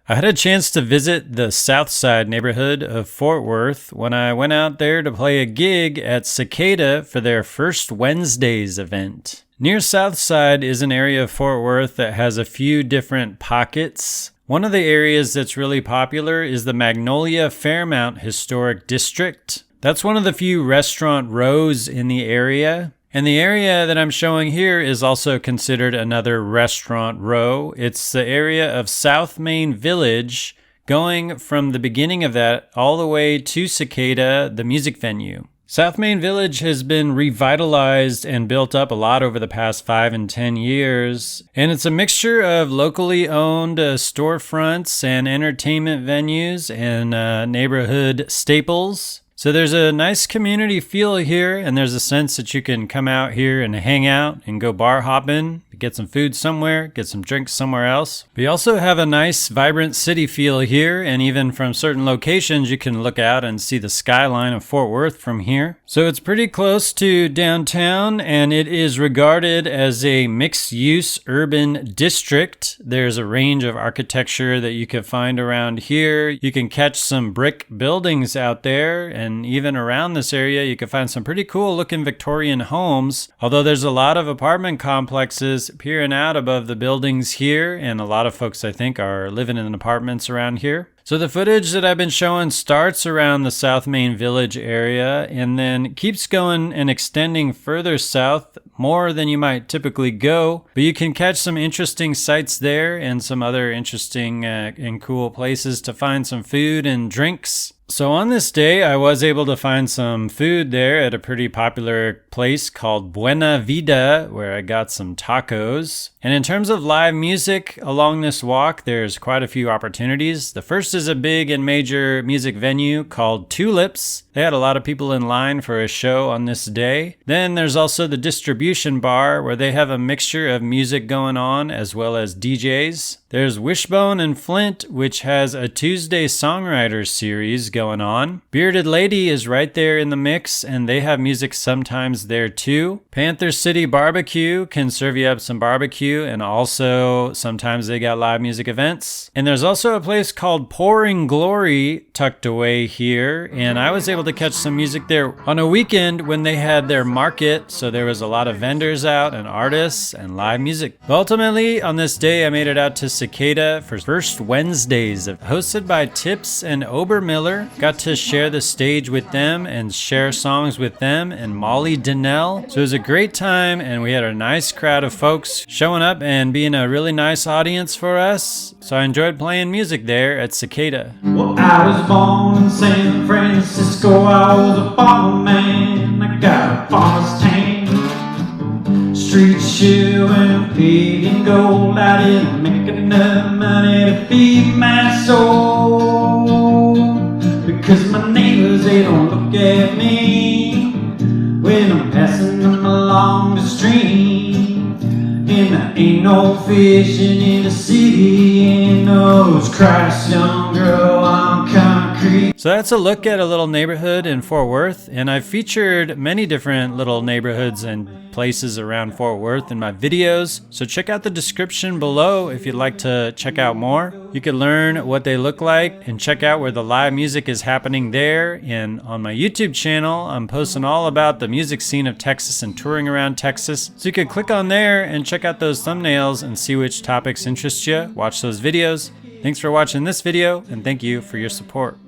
I had a chance to visit the Southside neighborhood of Fort Worth when I went out there to play a gig at Cicada for their First Wednesdays event. Near Southside is an area of Fort Worth that has a few different pockets. One of the areas that's really popular is the Magnolia Fairmount Historic District. That's one of the few restaurant rows in the area. And the area that I'm showing here is also considered another restaurant row. It's the area of South Main Village, going from the beginning of that all the way to Cicada, the music venue. South Main Village has been revitalized and built up a lot over the past 5 and 10 years. And it's a mixture of locally owned storefronts and entertainment venues and neighborhood staples. So there's a nice community feel here, and there's a sense that you can come out here and hang out and go bar hopping, get some food somewhere, get some drinks somewhere else. We also have a nice, vibrant city feel here, and even from certain locations, you can look out and see the skyline of Fort Worth from here. So it's pretty close to downtown, and it is regarded as a mixed-use urban district. There's a range of architecture that you can find around here. You can catch some brick buildings out there, and even around this area, you can find some pretty cool-looking Victorian homes, although there's a lot of apartment complexes peering out above the buildings here, and a lot of folks, I think, are living in apartments around here. So the footage that I've been showing starts around the South Main Village area and then keeps going and extending further south, more than you might typically go. But you can catch some interesting sights there and some other interesting and cool places to find some food and drinks. So on this day, I was able to find some food there at a pretty popular place called Buena Vida, where I got some tacos. And in terms of live music along this walk, there's quite a few opportunities. The first is a big and major music venue called Tulips. They had a lot of people in line for a show on this day. Then there's also the Distribution Bar, where they have a mixture of music going on as well as DJs. There's Wishbone Flynt, which has a Tuesday Songwriters series going on. Bearded Lady is right there in the mix, and they have music sometimes there too. Panther City Barbecue can serve you up some barbecue, and also sometimes they got live music events. And there's also a place called Pouring Glory tucked away here, and I was able to catch some music there on a weekend when they had their market, so there was a lot of vendors out and artists and live music. But ultimately, on this day, I made it out to Cicada for First Wednesdays, hosted by Tips and Obermiller. Got to share the stage with them and share songs with them and Molly Donnell. So it was a great time, and we had a nice crowd of folks showing up and being a really nice audience for us. So I enjoyed playing music there at Cicada. Well, I was born in San Francisco. I was a farmer man. I got a farmer's tan, street shoe and pig and gold. I didn't make enough money to feed my soul, because my neighbors, they don't look at me when I'm passing them along the stream. And there ain't no fishing in the city, ain't no Christ young girl on concrete. So that's a look at a little neighborhood in Fort Worth, and I've featured many different little neighborhoods and places around Fort Worth in my videos, so check out the description below if you'd like to check out more. You can learn what they look like and check out where the live music is happening there. And on my YouTube channel, I'm posting all about the music scene of Texas and touring around Texas, so you can click on there and check out those thumbnails and see which topics interest you. Watch those videos. Thanks for watching this video, and thank you for your support.